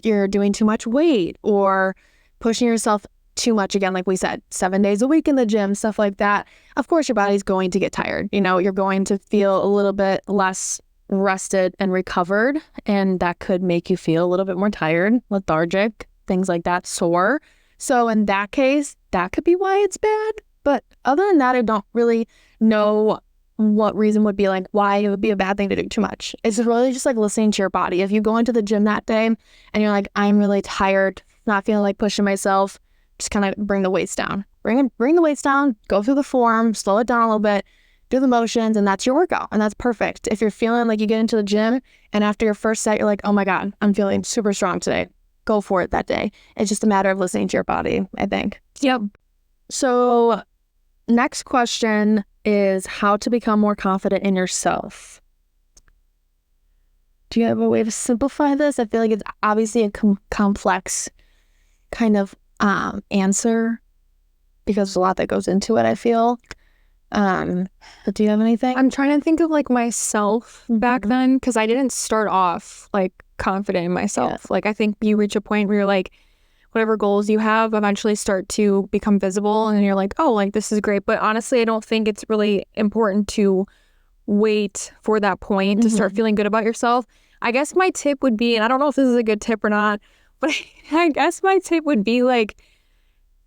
you're doing too much weight or pushing yourself too much, again, like we said, 7 days a week in the gym, stuff like that, of course your body's going to get tired. You're going to feel a little bit less rested and recovered, and that could make you feel a little bit more tired, lethargic, things like that, sore. So in that case, that could be why it's bad. But other than that, I don't really know what reason would be like why it would be a bad thing to do too much. It's really just like listening to your body. If you go into the gym that day and you're like, I'm really tired, not feeling like pushing myself, just kind of bring the weights down. Bring the weights down, go through the form, slow it down a little bit, do the motions, and that's your workout. And that's perfect. If you're feeling like you get into the gym and after your first set, you're like, oh my God, I'm feeling super strong today, go for it that day. It's just a matter of listening to your body, I think. Yep. So next question is how to become more confident in yourself. Do you have a way to simplify this? I feel like it's obviously a complex kind of answer because there's a lot that goes into it, I feel. But do you have anything? I'm trying to think of like myself back then, because I didn't start off like confident in myself. Like I think you reach a point where you're like, whatever goals you have eventually start to become visible, and you're like, oh, like this is great. But honestly, I don't think it's really important to wait for that point to start feeling good about yourself. I guess my tip would be, and I don't know if this is a good tip or not, but I guess my tip would be like,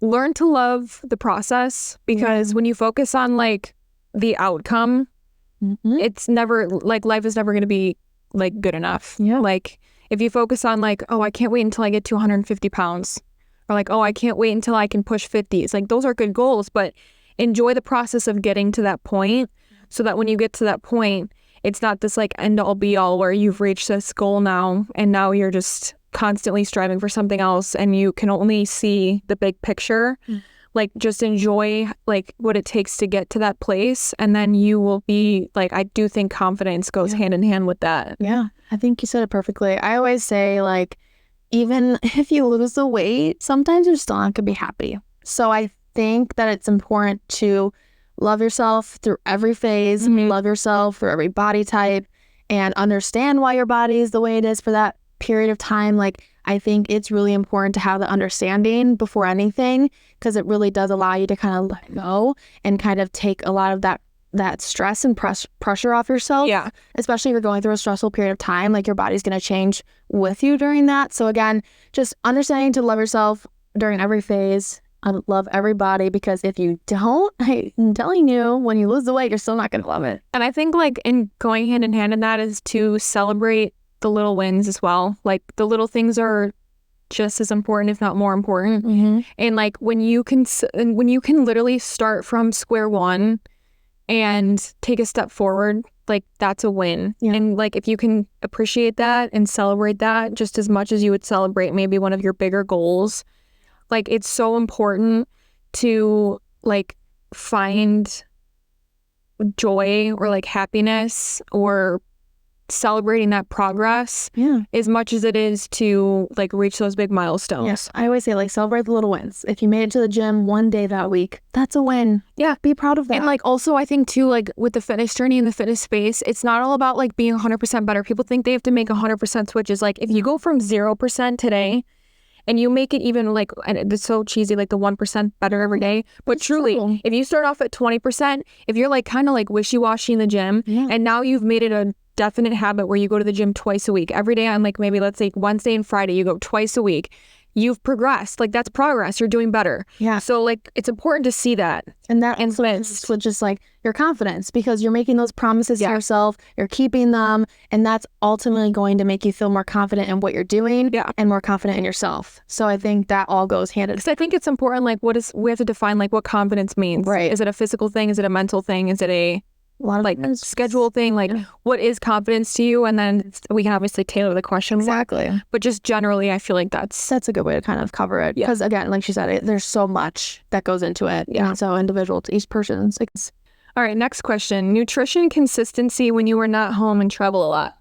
learn to love the process, because when you focus on like the outcome, it's never like life is never going to be like good enough. Like if you focus on like, oh, I can't wait until I get to 150 pounds, or like, oh, I can't wait until I can push 50s. Like those are good goals, but enjoy the process of getting to that point, so that when you get to that point, it's not this like end all be all where you've reached this goal now and now you're just constantly striving for something else and you can only see the big picture. Like just enjoy like what it takes to get to that place, and then you will be like, I do think confidence goes hand in hand with that. I think you said it perfectly. I always say like, even if you lose the weight, sometimes you're still not gonna be happy. So I think that it's important to love yourself through every phase, love yourself through every body type, and understand why your body is the way it is for that period of time. Like I think it's really important to have the understanding before anything, because it really does allow you to kind of let go and kind of take a lot of that stress and pressure off yourself. Especially if you're going through a stressful period of time, like your body's going to change with you during that. So again, just understanding to love yourself during every phase. I love everybody, because if you don't, I'm telling you, when you lose the weight, you're still not going to love it. And I think like in going hand in hand in that is to celebrate the little wins as well. Like the little things are just as important, if not more important. And like when you can literally start from square one and take a step forward, like that's a win. And like if you can appreciate that and celebrate that just as much as you would celebrate maybe one of your bigger goals, like it's so important to like find joy or like happiness or celebrating that progress as much as it is to like reach those big milestones. Yes. I always say like celebrate the little wins. If you made it to the gym one day that week, that's a win. Yeah. Be proud of that. And like also I think too, like with the fitness journey and the fitness space, it's not all about like being 100% better. People think they have to make 100% switches. Like if you go from 0% today and you make it even like, and it's so cheesy, like the 1% better every day. But truly, if you start off at 20%, if you're like kind of like wishy-washy in the gym and now you've made it a definite habit where you go to the gym twice a week, every day on like maybe let's say Wednesday and Friday, you go twice a week, you've progressed. Like that's progress. You're doing better. Yeah. So like it's important to see that. And that influences with just like your confidence because you're making those promises to yourself, you're keeping them, and that's ultimately going to make you feel more confident in what you're doing and more confident in yourself. So I think that all goes hand in hand. Because I think it's important, like we have to define like what confidence means. Right. Is it a physical thing? Is it a mental thing? Is it a lot of like schedule thing? Like what is confidence to you? And then we can obviously tailor the question. Exactly. But just generally, I feel like that's a good way to kind of cover it. Because again, like she said, there's so much that goes into it. Yeah. And so individual to each person. All right, next question. Nutrition consistency when you are not home and travel a lot.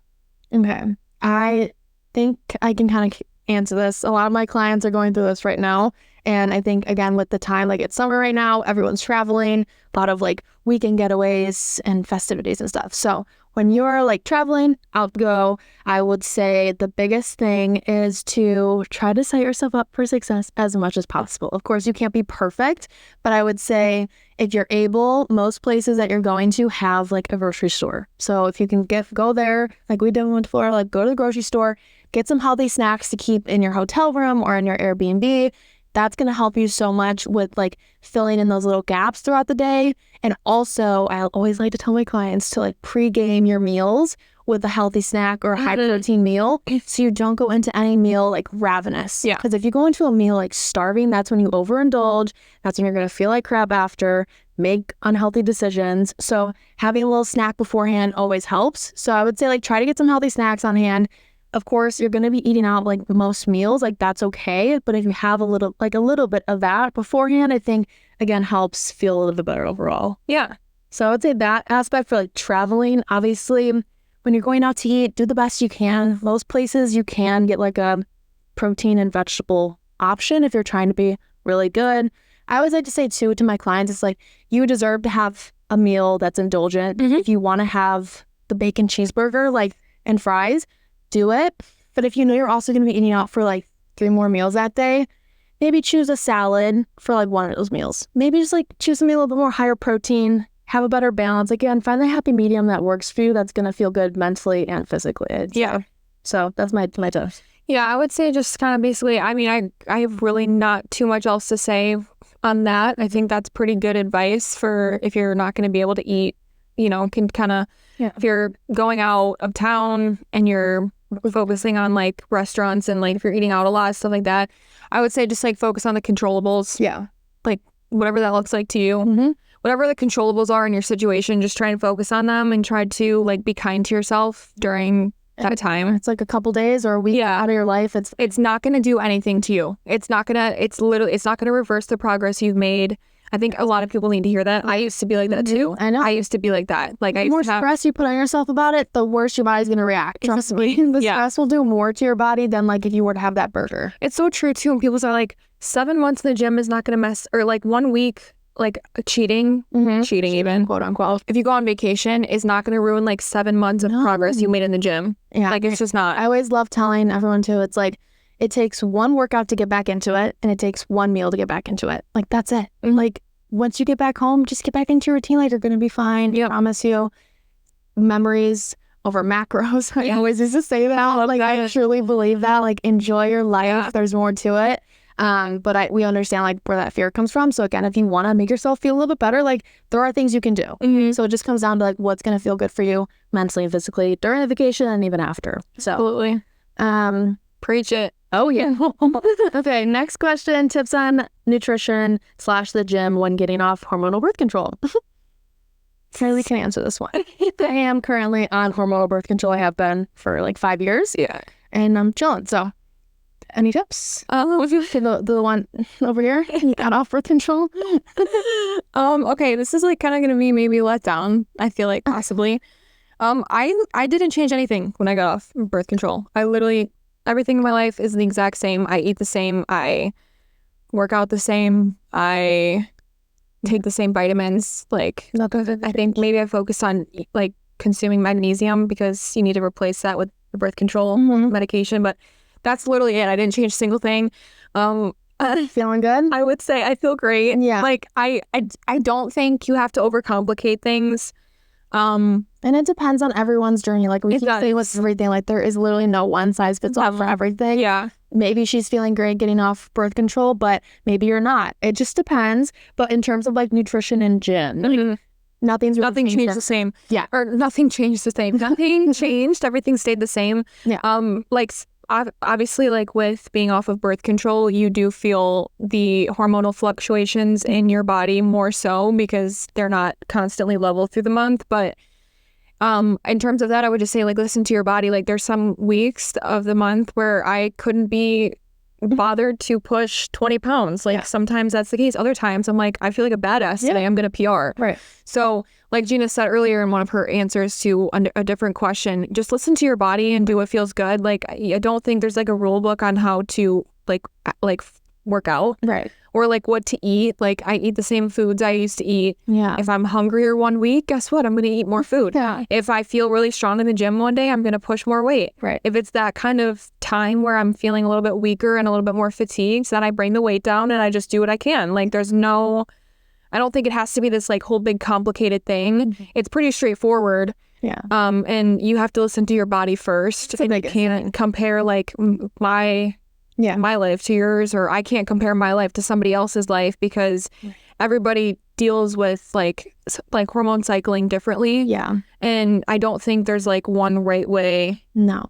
Okay. I think I can kind of answer this. A lot of my clients are going through this right now. And I think, again, with the time, like it's summer right now, everyone's traveling, a lot of like weekend getaways and festivities and stuff. So when you're like traveling, out go, I would say the biggest thing is to try to set yourself up for success as much as possible. Of course, you can't be perfect, but I would say if you're able, most places that you're going to have like a grocery store. So if you can go there, like we did when we went to Florida, like go to the grocery store, get some healthy snacks to keep in your hotel room or in your Airbnb. That's going to help you so much with like filling in those little gaps throughout the day. And also, I always like to tell my clients to like pre-game your meals with a healthy snack or a high protein meal. So you don't go into any meal like ravenous. Yeah. Because if you go into a meal like starving, that's when you overindulge. That's when you're going to feel like crap after, make unhealthy decisions. So having a little snack beforehand always helps. So I would say like try to get some healthy snacks on hand. Of course, you're going to be eating out like most meals, like that's okay. But if you have a little bit of that beforehand, I think, again, helps feel a little bit better overall. Yeah. So I would say that aspect for like traveling, obviously, when you're going out to eat, do the best you can. Most places you can get like a protein and vegetable option if you're trying to be really good. I always like to say too to my clients, it's like you deserve to have a meal that's indulgent. If you want to have the bacon cheeseburger like and fries, do it. But if you know you're also going to be eating out for like 3 more meals that day, maybe choose a salad for like one of those meals. Maybe just like choose something a little bit more higher protein, have a better balance. Again, find the happy medium that works for you that's going to feel good mentally and physically. Yeah. So that's my tips. Yeah, I would say just kind of basically, I mean, I have really not too much else to say on that. I think that's pretty good advice for if you're not going to be able to eat, you know, can kind of, if you're going out of town and you're focusing on like restaurants and like if you're eating out a lot, stuff like that, I would say just like focus on the controllables. Yeah. Like whatever that looks like to you. Whatever the controllables are in your situation, just try and focus on them and try to like be kind to yourself during that time. It's like a couple days or a week out of your life. It's not going to do anything to you. It's not going to reverse the progress you've made. I think a lot of people need to hear that. I used to be like that too. I know. I used to be like that. Like the more stress you put on yourself about it, the worse your body's going to react. Trust me. The stress will do more to your body than like if you were to have that burger. It's so true too. And people are like, 7 months in the gym is not going to mess, or like 1 week, like cheating even, quote unquote. If you go on vacation, is not going to ruin like 7 months of progress you made in the gym. Yeah. Like it's just not. I always love telling everyone too, it's like, it takes one workout to get back into it and it takes one meal to get back into it. Like that's it. Like once you get back home, just get back into your routine. Like you're going to be fine. I promise you. Memories over macros. I always used to say that. Like I truly believe that. Like enjoy your life. There's more to it. But we understand like where that fear comes from. So again, if you want to make yourself feel a little bit better, like there are things you can do. So it just comes down to like what's going to feel good for you mentally and physically during the vacation and even after. So absolutely. Preach it. Oh yeah. Okay, next question. Tips on nutrition / the gym when getting off hormonal birth control. Kylie can answer this one. I am currently on hormonal birth control. I have been for like 5 years. Yeah. And I'm chilling. So any tips? The one over here got off birth control. Okay, this is like kind of gonna be maybe let down. I feel like possibly. I didn't change anything when I got off birth control. I literally, everything in my life is the exact same. I eat the same. I work out the same. I take the same vitamins. Like, I think maybe I focus on like consuming magnesium because you need to replace that with the birth control medication. But that's literally it. I didn't change a single thing. Feeling good? I would say I feel great. Yeah. Like I don't think you have to overcomplicate things. And it depends on everyone's journey. Like we keep saying with everything, like there is literally no one size fits all for everything. Yeah. Maybe she's feeling great getting off birth control, but maybe you're not. It just depends. But in terms of like nutrition and gym, nothing changed the same. Yeah. Or nothing changed the same. Nothing changed. Everything stayed the same. Yeah. Like obviously, like with being off of birth control, you do feel the hormonal fluctuations in your body more so because they're not constantly level through the month. But in terms of that, I would just say like listen to your body. Like there's some weeks of the month where I couldn't be bothered to push 20 pounds. Like sometimes that's the case. Other times I'm like, I feel like a badass today. I'm gonna PR. Right. So like Gina said earlier in one of her answers to a different question, just listen to your body and do what feels good. Like I don't think there's like a rule book on how to like work out. Right. Or like what to eat. Like I eat the same foods I used to eat. Yeah. If I'm hungrier one week, guess what? I'm going to eat more food. Yeah. If I feel really strong in the gym one day, I'm going to push more weight. Right. If it's that kind of time where I'm feeling a little bit weaker and a little bit more fatigued, then I bring the weight down and I just do what I can. Like there's no, I don't think it has to be this like whole big complicated thing. It's pretty straightforward. Yeah. And you have to listen to your body first. And you can't compare like my life to yours, or I can't compare my life to somebody else's life because everybody deals with like hormone cycling differently. Yeah. And I don't think there's like one right way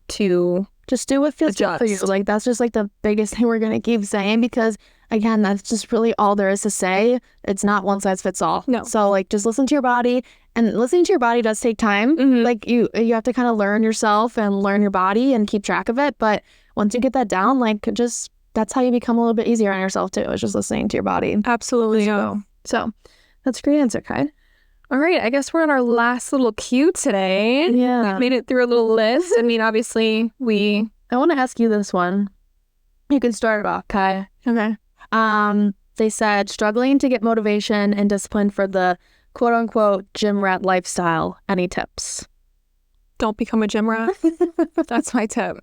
to just do what feels good for you. Like that's just like the biggest thing we're going to keep saying because again, that's just really all there is to say. It's not one size fits all. No. So like just listen to your body, and listening to your body does take time. Like you have to kind of learn yourself and learn your body and keep track of it. But once you get that down, like just that's how you become a little bit easier on yourself too. Is just listening to your body. Absolutely. So that's a great answer, Kai. All right, I guess we're on our last little cue today. Yeah. We've made it through a little list. I mean, obviously, I want to ask you this one. You can start it off, Kai. Okay. They said, struggling to get motivation and discipline for the quote-unquote gym rat lifestyle. Any tips? Don't become a gym rat. That's my tip.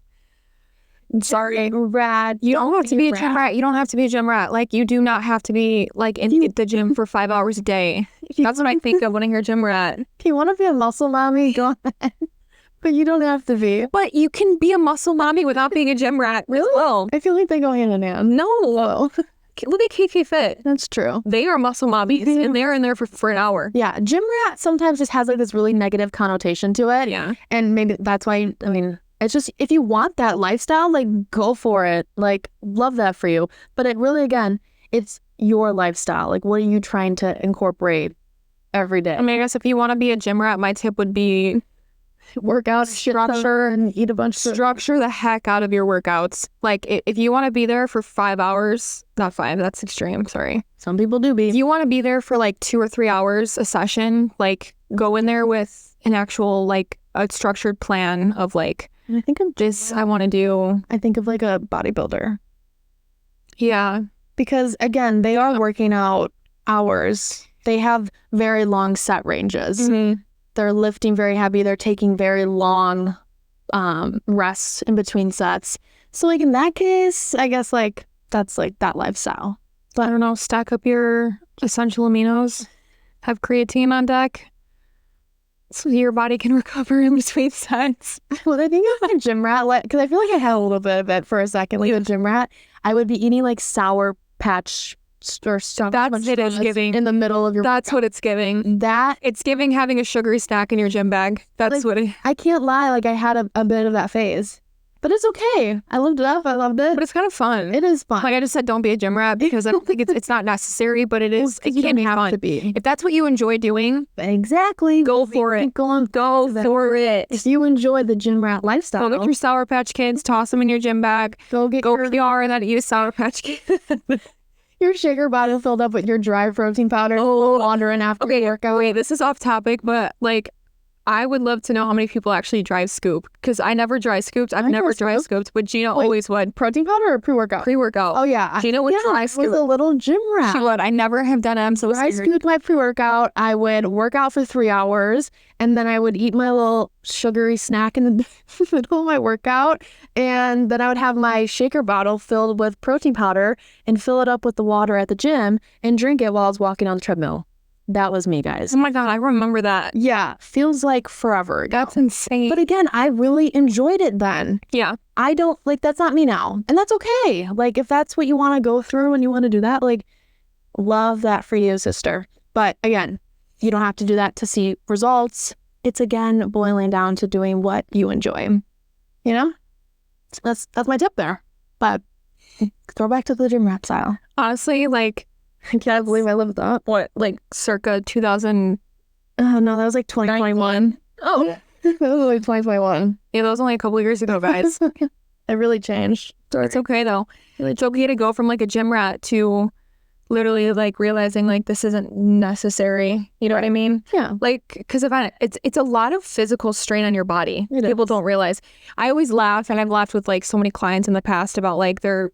Sorry, rat. You don't have to be a gym rat. You don't have to be a gym rat. Like, you do not have to be, like, in the gym for 5 hours a day. That's what I think of when I hear gym rat. If you want to be a muscle mommy, go ahead. But you don't have to be. But you can be a muscle mommy without being a gym rat. Really? Well, I feel like they go hand in hand. No. Look at KK Fit. That's true. They are muscle mommies, and they're in there for an hour. Yeah. Gym rat sometimes just has, like, this really negative connotation to it. Yeah. And maybe that's why, I mean, it's just, if you want that lifestyle, like, go for it. Like, love that for you. But it really, again, it's your lifestyle. Like, what are you trying to incorporate every day? I mean, I guess if you want to be a gym rat, my tip would be work out, structure, and eat a bunch of structure the heck out of your workouts. Like, if you want to be there for 5 hours, not 5, that's extreme, sorry. Some people do be. If you want to be there for like 2 or 3 hours a session, like, go in there with an actual, like, a structured plan of like, I think of this I want to do. I think of like a bodybuilder. Yeah. Because again, they are working out hours. They have very long set ranges. Mm-hmm. They're lifting very heavy. They're taking very long rests in between sets. So like in that case, I guess like that's like that lifestyle. But I don't know, stack up your essential aminos, have creatine on deck so your body can recover in between sets. Well, I think of my gym rat, because I feel like I had a little bit of it for a second, like a gym rat. I would be eating like Sour Patch or stuff. That's it is giving in the middle of your. That's what it's giving. It's giving having a sugary snack in your gym bag. That's like, what it. I can't lie. Like I had a bit of that phase, but it's okay. I lived it up. I loved it. But it's kind of fun. It is fun. Like I just said, don't be a gym rat because I don't think it's not necessary, but it is. It can be fun. To be. If that's what you enjoy doing, exactly. Go for it. Go for it. If you enjoy the gym rat lifestyle, go get your Sour Patch Kids, toss them in your gym bag. Go PR and then eat a Sour Patch Kid. Your shaker bottle filled up with your dry protein powder, wandering after your workout. Wait, this is off topic, but like, I would love to know how many people actually dry scoop, because I never dry scooped. I've never dry scooped, but Gina always would. Protein powder or pre-workout? Pre-workout. Oh, yeah. Gina would dry I scoop. was a little gym rat. She would. I never have done it. I'm so I scared. scooped my pre-workout. I would work out for 3 hours, and then I would eat my little sugary snack in the middle of my workout, and then I would have my shaker bottle filled with protein powder and fill it up with the water at the gym and drink it while I was walking on the treadmill. That was me, guys. Oh my God, I remember that. Yeah, feels like forever ago. That's insane. But again, I really enjoyed it then. Yeah. I don't, like, that's not me now. And that's okay. Like, if that's what you want to go through and you want to do that, like, love that for you, sister. But again, you don't have to do that to see results. It's, again, boiling down to doing what you enjoy. You know? That's my tip there. But throw back to the gym rat style. Honestly, like, I can't believe I lived that. what, like circa 2000? Oh, no, that was like 2021. Oh, That was like 2021. yeah, that was only a couple of years ago, guys. It really changed. It's okay though. It's okay to go from like a gym rat to literally like realizing like this isn't necessary. You know what I mean? Yeah. Like, because it's a lot of physical strain on your body. It People is. don't realize. I always laugh, and I've laughed with like so many clients in the past about like they're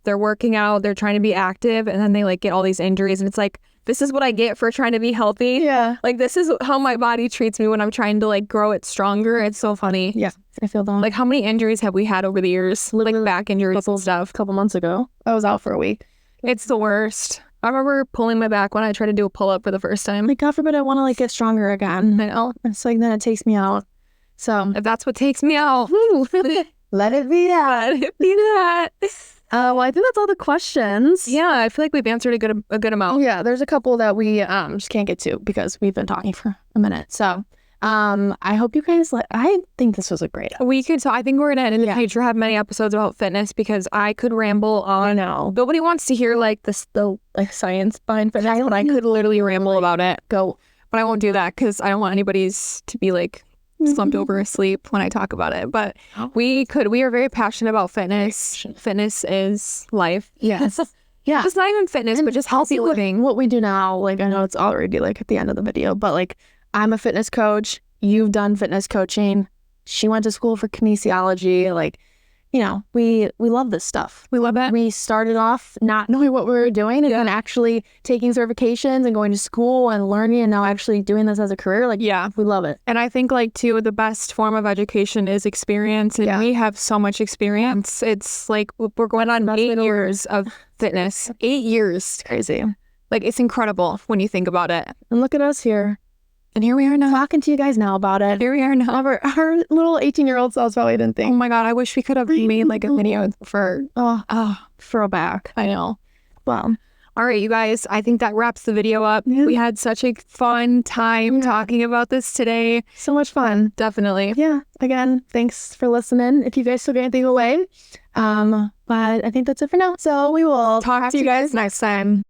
working out, they're trying to be active, and then they like get all these injuries, and it's like, this is what I get for trying to be healthy. Yeah. Like, this is how my body treats me when I'm trying to like grow it stronger. It's so funny. Yeah. I feel that. Like, how many injuries have we had over the years? Like back injuries and stuff. A couple months ago, I was out for a week. It's the worst. I remember pulling my back when I tried to do a pull-up for the first time. Like, God forbid I want to like get stronger again. I know. It's like, then it takes me out. So If that's what takes me out, let it be that. be that. Well, I think that's all the questions. Yeah, I feel like we've answered a good amount. Yeah, there's a couple that we just can't get to because we've been talking for a minute. So I hope you guys I think this was a great episode. We could, so I think we're gonna in the Yeah. future have many episodes about fitness, because I could ramble on. I know. Nobody wants to hear like the like science behind fitness, but I could literally ramble about it. Go. But I won't do that because I don't want anybody's to be like slumped over asleep when I talk about it. But we are very passionate about fitness. Fitness is life. Yes. Yeah. It's not even fitness, but just healthy living. What we do now, like, I know it's already like at the end of the video, but like, I'm a fitness coach. You've done fitness coaching. She went to school for kinesiology. Like, you know, we love this stuff. We love it. We started off not knowing what we were doing, and then actually taking certifications and going to school and learning, and now actually doing this as a career. Like, Yeah. we love it. And I think like too, the best form of education is experience. And Yeah. we have so much experience. It's like we're going on 8 years of fitness. 8 years. It's crazy. Like, it's incredible when you think about it. And look at us here, And here we are now. talking to you guys now about it. Here we are now. Our little 18-year-old selves probably didn't Oh think. my God, I wish we could have made like a video for, Oh, throwback. I know. Well, All right, you guys, I think that wraps the video up. Yeah. We had such a fun time talking about this today. so much fun. Definitely. Yeah. Again, thanks for listening. If you guys took anything away, but I think that's it for now. So we will Talk to you guys next time.